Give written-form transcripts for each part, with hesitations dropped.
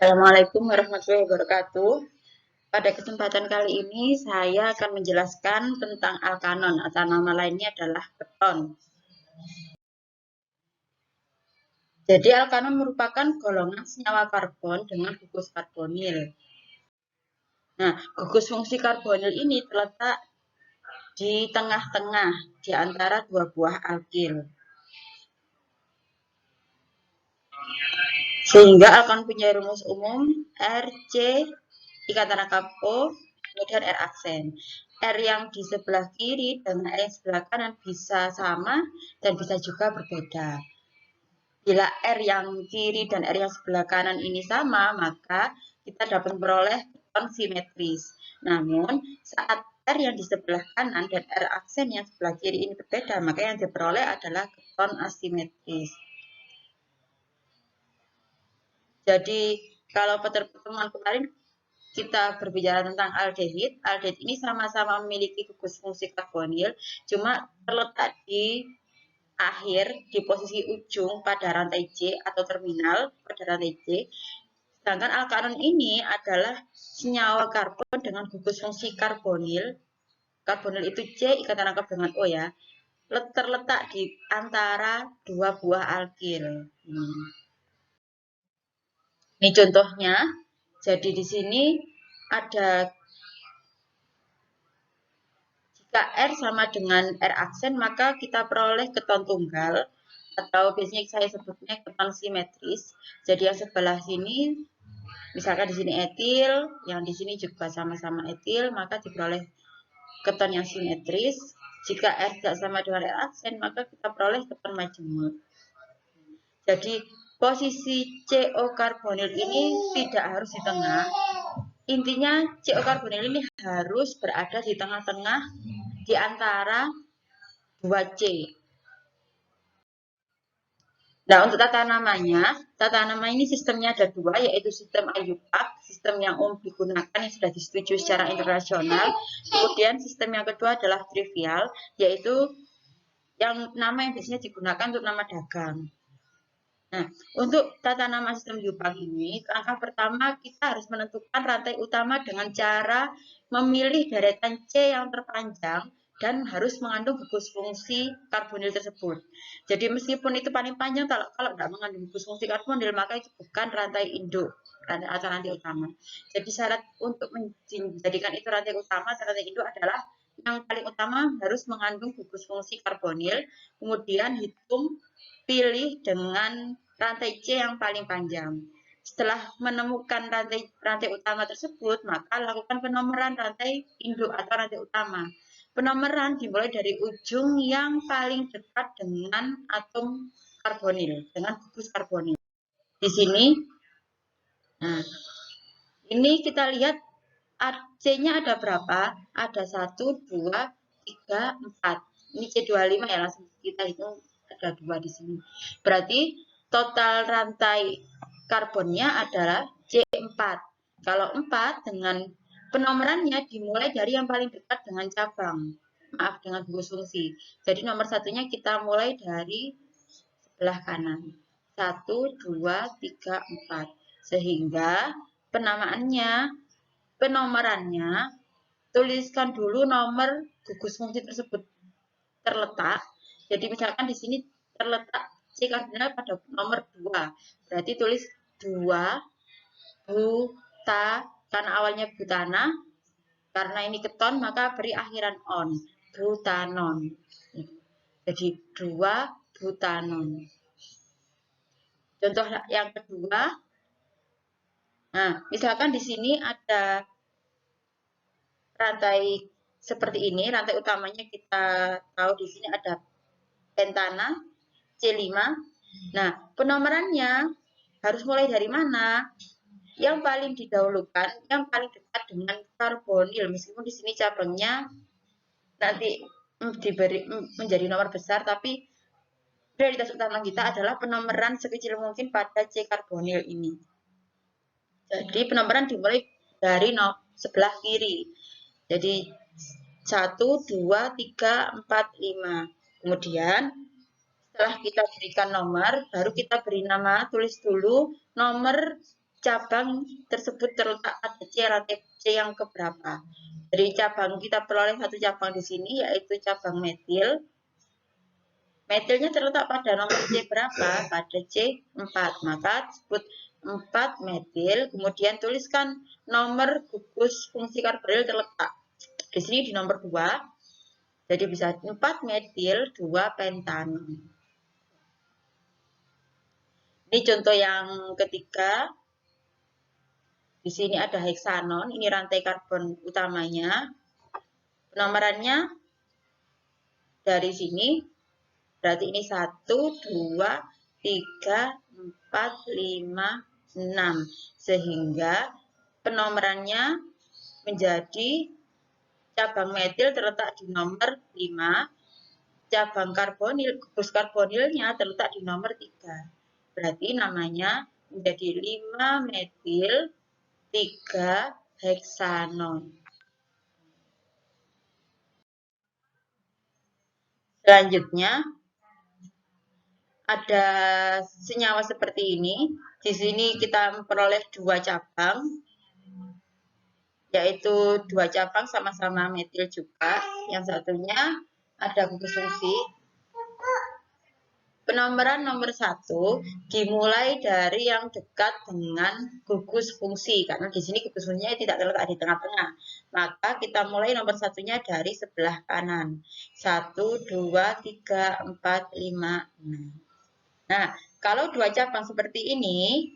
Assalamualaikum warahmatullahi wabarakatuh. Pada kesempatan kali ini saya akan menjelaskan tentang alkanon atau nama lainnya adalah keton. Jadi alkanon merupakan golongan senyawa karbon dengan gugus karbonil. Nah, gugus fungsi karbonil ini terletak di tengah-tengah di antara dua buah alkil. Sehingga alkanon punya rumus umum RC ikatan rangkap O, kemudian R aksen. R yang di sebelah kiri dan R yang sebelah kanan bisa sama dan bisa juga berbeda. Bila R yang kiri dan R yang sebelah kanan ini sama, maka kita dapat memperoleh keton simetris. Namun, saat R yang di sebelah kanan dan R aksen yang sebelah kiri ini berbeda, maka yang diperoleh adalah keton asimetris. Jadi, kalau pada pertemuan kemarin kita berbicara tentang aldehid. Aldehid ini sama-sama memiliki gugus fungsi karbonil, cuma terletak di akhir, di posisi ujung pada rantai C atau terminal pada rantai C. Sedangkan alkanon ini adalah senyawa karbon dengan gugus fungsi karbonil. Karbonil itu C, ikatan rangkap dengan O ya. Terletak di antara dua buah alkil. Ini contohnya. Jadi di sini ada jika R sama dengan R aksen, maka kita peroleh keton tunggal atau biasanya saya sebutnya keton simetris. Jadi yang sebelah sini, misalkan di sini etil, yang di sini juga sama-sama etil, maka diperoleh keton yang simetris. Jika R tidak sama dengan R aksen, maka kita peroleh keton majemuk. Jadi posisi CO karbonil ini tidak harus di tengah. Intinya CO karbonil ini harus berada di tengah-tengah di antara 2C. Nah, untuk tata nama ini sistemnya ada dua, yaitu sistem IUPAC, sistem yang umum digunakan yang sudah disetujui secara internasional. Kemudian sistem yang kedua adalah trivial, yaitu yang nama yang biasanya digunakan untuk nama dagang. Nah, untuk tata nama sistem IUPAC ini, langkah pertama kita harus menentukan rantai utama dengan cara memilih deretan C yang terpanjang dan harus mengandung gugus fungsi karbonil tersebut. Jadi meskipun itu paling panjang, kalau tidak mengandung gugus fungsi karbonil, maka itu bukan rantai induk atau rantai utama. Jadi syarat untuk menjadikan itu rantai utama atau rantai induk adalah yang paling utama harus mengandung gugus fungsi karbonil, kemudian pilih dengan rantai C yang paling panjang. Setelah menemukan rantai utama tersebut, maka lakukan penomoran rantai induk atau rantai utama. Penomoran dimulai dari ujung yang paling dekat dengan atom karbonil, dengan gugus karbonil. Di sini, nah, ini kita lihat C-nya ada berapa? Ada 1, 2, 3, 4. Ini C25 ya, langsung kita hitung ada 2 di sini. Berarti total rantai karbonnya adalah C4. Kalau 4 dengan penomorannya dimulai dari yang paling dekat dengan cabang. Maaf, dengan gugus fungsi. Jadi nomor satunya kita mulai dari sebelah kanan. 1, 2, 3, 4. Sehingga penomorannya, tuliskan dulu nomor gugus fungsi tersebut terletak. Jadi misalkan di sini terletak C kardinal pada nomor 2. Berarti tulis 2 buta, karena awalnya butana, karena ini keton maka beri akhiran on, butanon. Jadi 2 butanon. Contoh yang kedua, nah misalkan di sini ada rantai seperti ini, rantai utamanya kita tahu di sini ada pentana C5. Nah, penomorannya harus mulai dari mana? Yang paling didahulukan, yang paling dekat dengan karbonil, meskipun di sini cabangnya nanti diberi menjadi nomor besar, tapi prioritas utama kita adalah penomoran sekecil mungkin pada C karbonil ini. Jadi penomoran dimulai dari sebelah kiri. Jadi 1, 2, 3, 4, 5. Kemudian setelah kita berikan nomor, baru kita beri nama, tulis dulu nomor cabang tersebut terletak pada rantai C yang keberapa. Dari cabang kita peroleh satu cabang di sini yaitu cabang metil. Metilnya terletak pada nomor C berapa? Pada C4. Maka sebut 4 metil, kemudian tuliskan nomor gugus fungsi karbonil terletak. Di sini di nomor 2. Jadi bisa 4 metil 2 pentanon. Ini contoh yang ketiga. Di sini ada heksanon, ini rantai karbon utamanya. Penomorannya dari sini, berarti ini 1, 2, 3, 4, 5, 6. Sehingga penomorannya menjadi cabang metil terletak di nomor 5, cabang karbonil, gugus karbonilnya terletak di nomor 3. Berarti namanya menjadi 5 metil 3 heksanon. Selanjutnya ada senyawa seperti ini. Di sini kita memperoleh 2 cabang, yaitu 2 cabang sama-sama metil juga. Yang satunya ada gugus fungsi. Penomoran nomor 1 dimulai dari yang dekat dengan gugus fungsi, karena di sini gugus fungsinya tidak terletak di tengah-tengah. Maka kita mulai nomor satunya dari sebelah kanan. 1, 2, 3, 4, 5, 6. Nah, kalau 2 cabang seperti ini,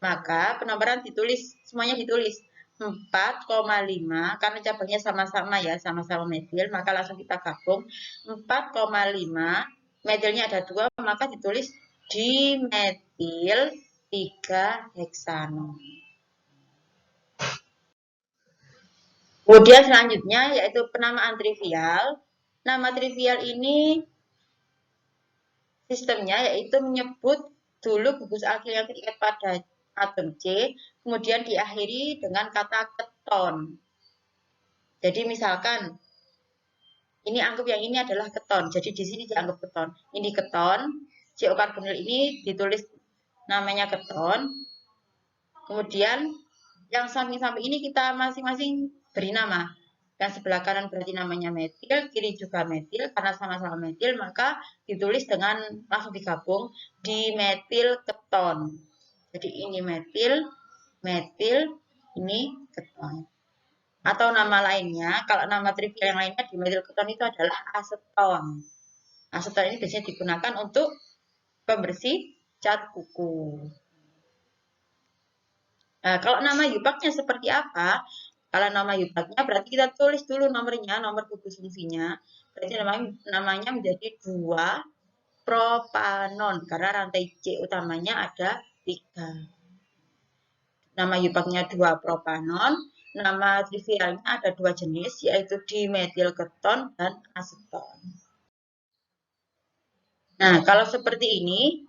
maka penomoran ditulis, semuanya ditulis 4,5, karena cabangnya sama-sama ya, sama-sama metil, maka langsung kita gabung 4,5. Metilnya ada 2, maka ditulis dimetil 3 heksanon. Kemudian selanjutnya yaitu penamaan trivial. Nama trivial ini sistemnya yaitu menyebut dulu gugus alkil yang terikat pada atom C, kemudian diakhiri dengan kata keton. Jadi misalkan ini anggap yang ini adalah keton. Jadi di sini dianggap keton. Ini keton. CO karbonil ini ditulis namanya keton. Kemudian yang samping-samping ini kita masing-masing beri nama. Yang sebelah kanan berarti namanya metil, kiri juga metil. Karena sama-sama metil, maka ditulis dengan langsung digabung dimetil keton. Jadi ini metil, ini keton. Atau nama lainnya, kalau nama trivial yang lainnya dimetil keton itu adalah aseton. Aseton ini biasanya digunakan untuk pembersih cat kuku. Nah, kalau nama yupaknya seperti apa? Kalau nama yupaknya berarti kita tulis dulu nomornya, nomor gugus fungsinya. Berarti namanya menjadi 2 propanon, karena rantai C utamanya ada 3. Nama yupaknya 2 propanon. Nama trivialnya ada 2 jenis, yaitu dimetil keton dan aseton. Nah, kalau seperti ini,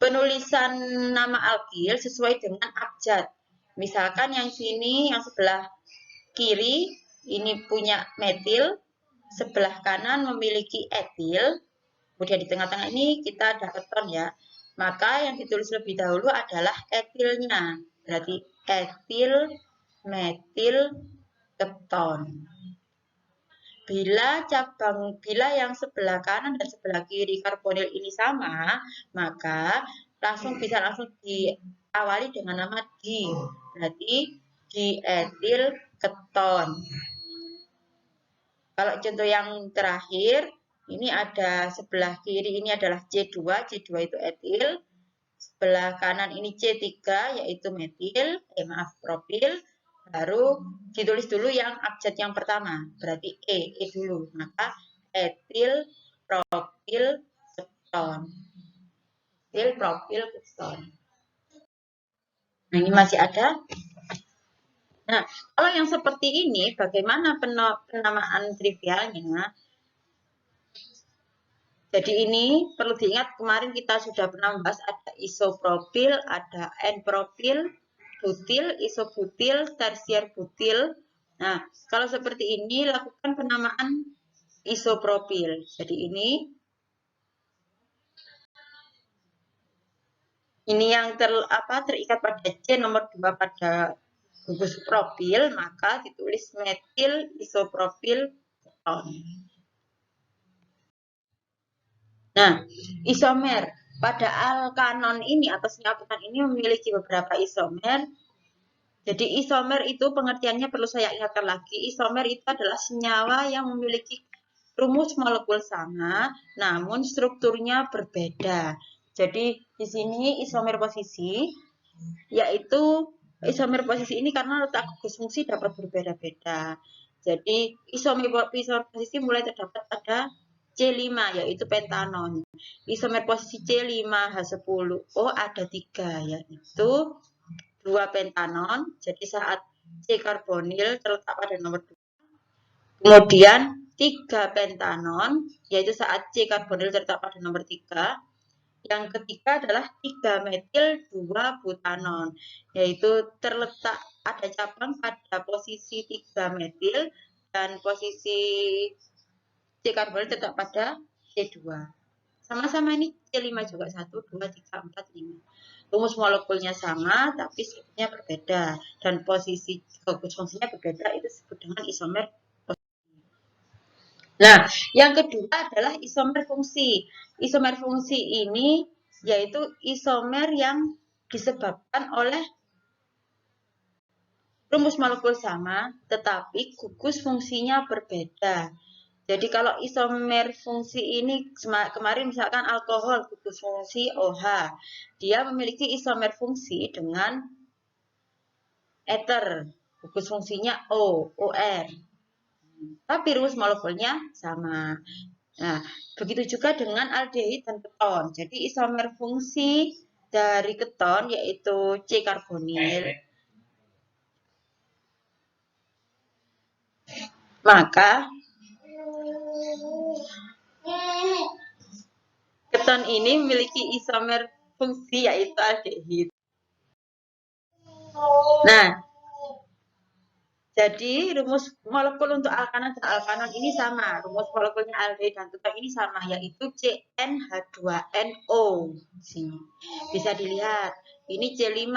penulisan nama alkil sesuai dengan abjad. Misalkan yang sini, yang sebelah kiri, ini punya metil, sebelah kanan memiliki etil, kemudian di tengah-tengah ini kita ada keton ya. Maka yang ditulis lebih dahulu adalah etilnya. Berarti etil, metil, keton. Bila yang sebelah kanan dan sebelah kiri karbonil ini sama, maka bisa langsung diawali dengan nama di. Berarti dietil keton. Kalau contoh yang terakhir, ini ada sebelah kiri ini adalah C2 itu etil. Sebelah kanan ini C3 yaitu metil, propil. Baru ditulis dulu yang abjad yang pertama, berarti E dulu. Maka etil, propil, keton. Etil, propil, keton. Nah, ini masih ada. Nah, kalau yang seperti ini, bagaimana penamaan trivialnya? Jadi ini perlu diingat, kemarin kita sudah pernah membahas ada isopropil, ada N-propil, butil, isobutil, tersier butil. Nah, kalau seperti ini lakukan penamaan isopropil. Jadi ini ini yang terikat pada C nomor 2 pada gugus propil, maka ditulis metil isopropil keton. Nah, isomer pada alkanon ini atau senyawa keton ini memiliki beberapa isomer. Jadi isomer itu pengertiannya perlu saya ingatkan lagi. Isomer itu adalah senyawa yang memiliki rumus molekul sama, namun strukturnya berbeda. Jadi di sini isomer posisi, yaitu isomer posisi ini karena letak gugus fungsi dapat berbeda-beda. Jadi isomer posisi mulai terdapat pada C5 yaitu pentanon. Isomer posisi C5H10O ada 3 yaitu 2 pentanon. Jadi saat C karbonil terletak pada nomor 2. Kemudian 3 pentanon yaitu saat C karbonil terletak pada nomor 3. Yang ketiga adalah 3 metil 2 butanon yaitu terletak ada cabang pada posisi 3 metil dan posisi C karbonil tetap pada C2. Sama-sama ini C5 juga 1, 2, 3, 4, 5. Rumus molekulnya sama tapi strukturnya berbeda dan posisi gugus fungsinya berbeda, itu disebut dengan isomer. Nah, yang kedua adalah isomer fungsi. Isomer fungsi ini yaitu isomer yang disebabkan oleh rumus molekul sama tetapi gugus fungsinya berbeda. Jadi kalau isomer fungsi ini kemarin misalkan alkohol gugus fungsi OH, dia memiliki isomer fungsi dengan ether, gugus fungsinya OR. Tapi rumus molekulnya sama. Nah, begitu juga dengan aldehid dan keton. Jadi isomer fungsi dari keton yaitu C karbonil. Maka keton ini memiliki isomer fungsi yaitu aldehid. Nah, jadi rumus molekul untuk alkanon dan alkanon ini sama. Rumus molekulnya aldehid dan keton ini sama yaitu CnH2NO. Sini. Bisa dilihat. Ini C5.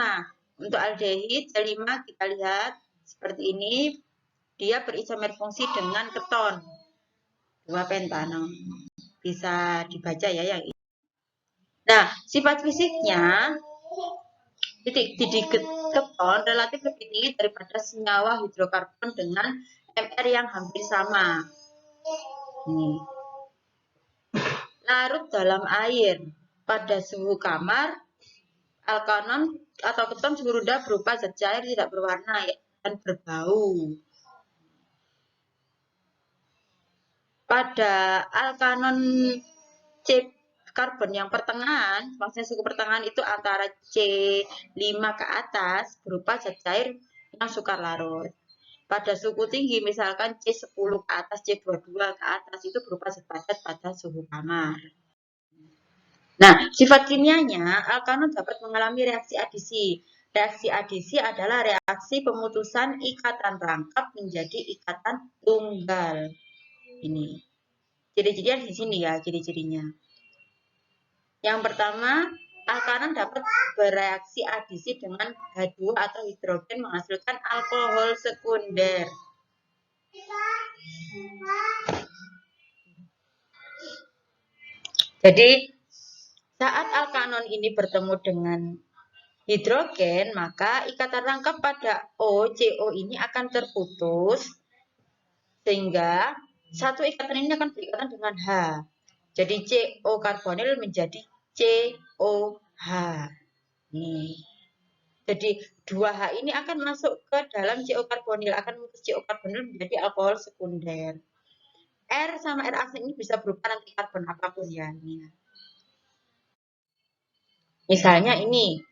Untuk aldehid C5 kita lihat seperti ini. Dia berisomer fungsi dengan keton. 2 pentanon. Bisa dibaca ya yang ini. Nah, sifat fisiknya titik keton relatif lebih tinggi daripada senyawa hidrokarbon dengan MR yang hampir sama. Ini. Larut dalam air pada suhu kamar, alkanon atau keton suhu rendah berupa zat cair tidak berwarna dan berbau. Pada alkanon C karbon yang pertengahan, maksudnya suhu pertengahan itu antara C5 ke atas berupa zat cair yang sukar larut. Pada suhu tinggi misalkan C10 ke atas, C22 ke atas itu berupa zat padat pada suhu kamar. Nah, sifat kimianya alkanon dapat mengalami reaksi adisi. Reaksi adisi adalah reaksi pemutusan ikatan rangkap menjadi ikatan tunggal. Ini. Ciri-cirinya di sini ya, ciri-cirinya. Yang pertama, alkanon dapat bereaksi adisi dengan H2 atau hidrogen menghasilkan alkohol sekunder. Jadi, saat alkanon ini bertemu dengan hidrogen, maka ikatan rangkap pada CO ini akan terputus, sehingga satu ikatan ini akan berikatan dengan H. Jadi CO karbonil menjadi COH. Nih. Jadi 2H ini akan masuk ke dalam CO karbonil, akan memutus CO karbonil menjadi alkohol sekunder. R sama R aktif ini bisa berupa nanti karbon apapun ya. Ini. Misalnya ini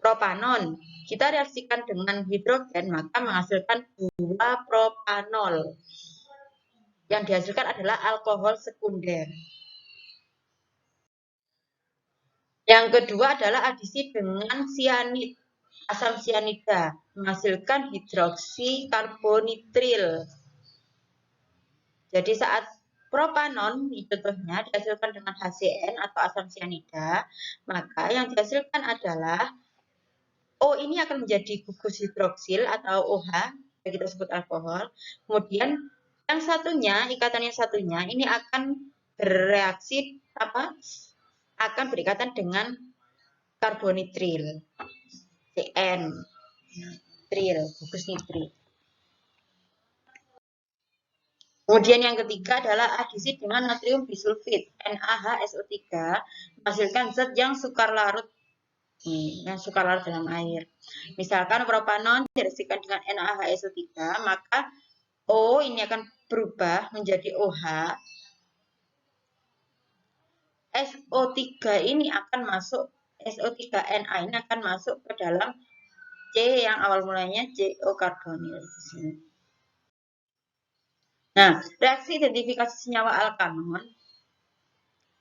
propanon. Kita reaksikan dengan hidrogen maka menghasilkan 2 propanol. Yang dihasilkan adalah alkohol sekunder. Yang kedua adalah adisi dengan sianid, asam sianida, menghasilkan hidroksi karbonitril. Jadi saat propanon, ini contohnya dihasilkan dengan HCN atau asam sianida, maka yang dihasilkan adalah O ini akan menjadi gugus hidroksil atau OH, yang kita sebut alkohol. Kemudian yang satunya, ikatan yang satunya ini akan bereaksi akan berikatan dengan karbonitril, CN, nitril, gugus nitril. Kemudian yang ketiga adalah adisi dengan natrium bisulfit, NaHSO3, menghasilkan zat yang sukar larut dalam air. Misalkan propanon direaksikan dengan NaHSO3, maka O ini akan berubah menjadi OH. SO3 ini akan masuk, SO3Na ini akan masuk ke dalam C yang awal mulanya CO karbonil di sini. Nah, reaksi identifikasi senyawa alkanon.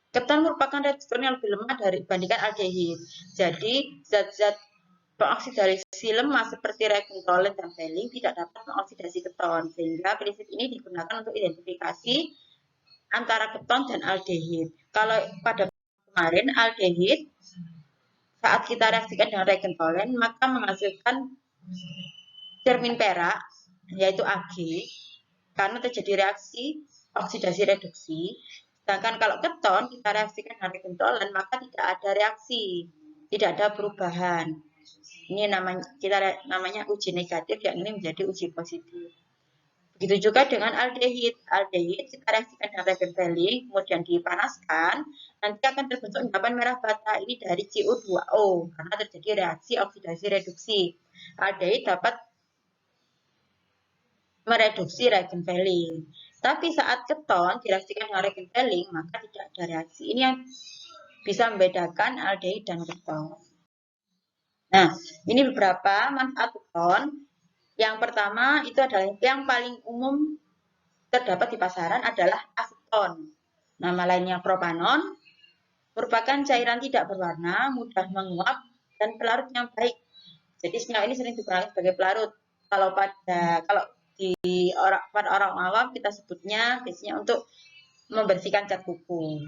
Keton merupakan resistor yang lebih lemah dibandingkan aldehid. Jadi, zat-zat pengoksidasi lemah seperti regentolen dan valine tidak dapat mengoksidasi keton, sehingga prinsip ini digunakan untuk identifikasi antara keton dan aldehid. Kalau pada kemarin aldehid, saat kita reaksikan dengan regentolen, maka menghasilkan cermin perak, yaitu Ag, karena terjadi reaksi oksidasi reduksi. Sedangkan kalau keton kita reaksikan dengan regentolen, maka tidak ada reaksi, tidak ada perubahan. Ini namanya uji negatif, yang ini menjadi uji positif. Begitu juga dengan aldehid. Aldehid kita reaksikan dengan regenvaline, kemudian dipanaskan, nanti akan terbentuk endapan merah bata ini dari CO2O karena terjadi reaksi oksidasi reduksi. Aldehid dapat mereduksi regenvaline. Tapi saat keton direaksikan dengan regenvaline, maka tidak ada reaksi. Ini yang bisa membedakan aldehid dan keton. Nah, ini beberapa manfaat keton. Yang pertama itu adalah yang paling umum terdapat di pasaran adalah aseton. Nama lainnya propanon, merupakan cairan tidak berwarna, mudah menguap, dan pelarut yang baik. Jadi senyawa ini sering digunakan sebagai pelarut. Kalau pada orang awam kita sebutnya biasanya untuk membersihkan cat kuku.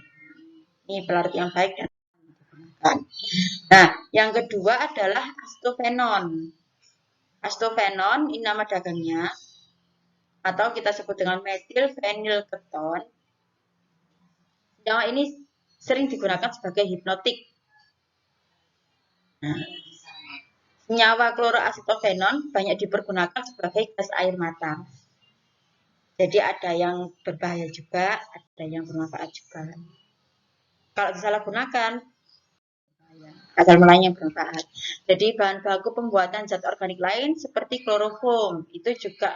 Ini pelarut yang baik dan digunakan. Nah, yang kedua adalah astofenon. Astofenon ini nama dagangnya, atau kita sebut dengan metil fenyl keton. Senyawa ini sering digunakan sebagai hipnotik. Nah, senyawa kloroasetofenon banyak dipergunakan sebagai gas air mata. Jadi ada yang berbahaya juga, ada yang bermanfaat juga. Kalau disalahgunakan, asal mulanya bermanfaat. Jadi bahan baku pembuatan zat organik lain seperti kloroform, itu juga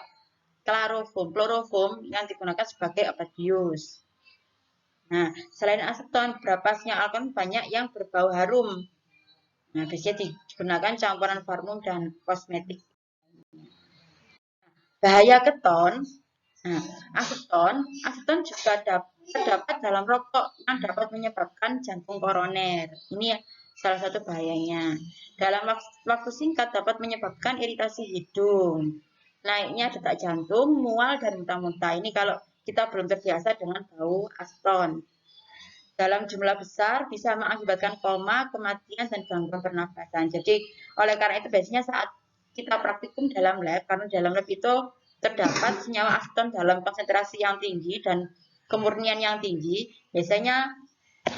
kloroform yang digunakan sebagai obat bius. Nah, selain aseton, beberapa senyawa alkohol banyak yang berbau harum. Nah, biasanya digunakan campuran parfum dan kosmetik. Bahaya keton, nah, aseton juga terdapat dalam rokok yang dapat menyebabkan jantung koroner. Ini salah satu bahayanya. Dalam waktu singkat dapat menyebabkan iritasi hidung, naiknya detak jantung, mual, dan muntah-muntah. Ini kalau kita belum terbiasa dengan bau aseton. Dalam jumlah besar bisa mengakibatkan koma, kematian, dan gangguan pernafasan. Jadi oleh karena itu biasanya saat kita praktikum dalam lab, karena dalam lab itu terdapat senyawa aseton dalam konsentrasi yang tinggi dan kemurnian yang tinggi, biasanya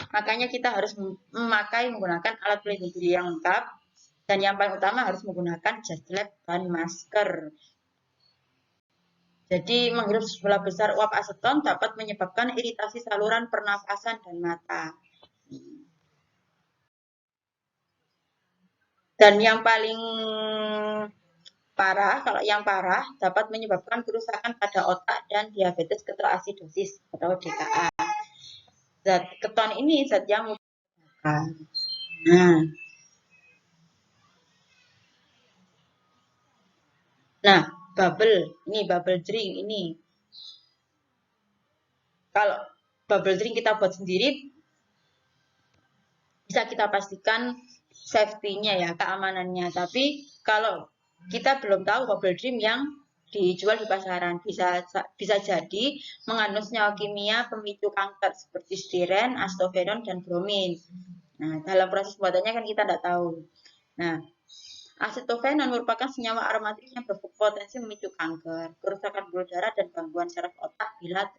makanya kita harus menggunakan alat pelindung diri yang lengkap, dan yang paling utama harus menggunakan jas lab dan masker. Jadi menghirup sejumlah besar uap aseton dapat menyebabkan iritasi saluran pernafasan dan mata. Dan yang paling parah, kalau yang parah dapat menyebabkan kerusakan pada otak dan diabetes ketoasidosis atau DKA. Zat keton ini zat yang mudah ditemukan. Nah, bubble drink ini. Kalau bubble drink kita buat sendiri, bisa kita pastikan safety-nya ya, keamanannya. Tapi kalau kita belum tahu bubble drink yang dijual di pasaran. Bisa jadi mengandung senyawa kimia pemicu kanker seperti stiren, astoferon, dan bromin. Nah, dalam proses pembuatannya kan kita tidak tahu. Nah, asetofenon merupakan senyawa aromatik yang berpotensi memicu kanker, kerusakan pembuluh darah, dan gangguan saraf otak bila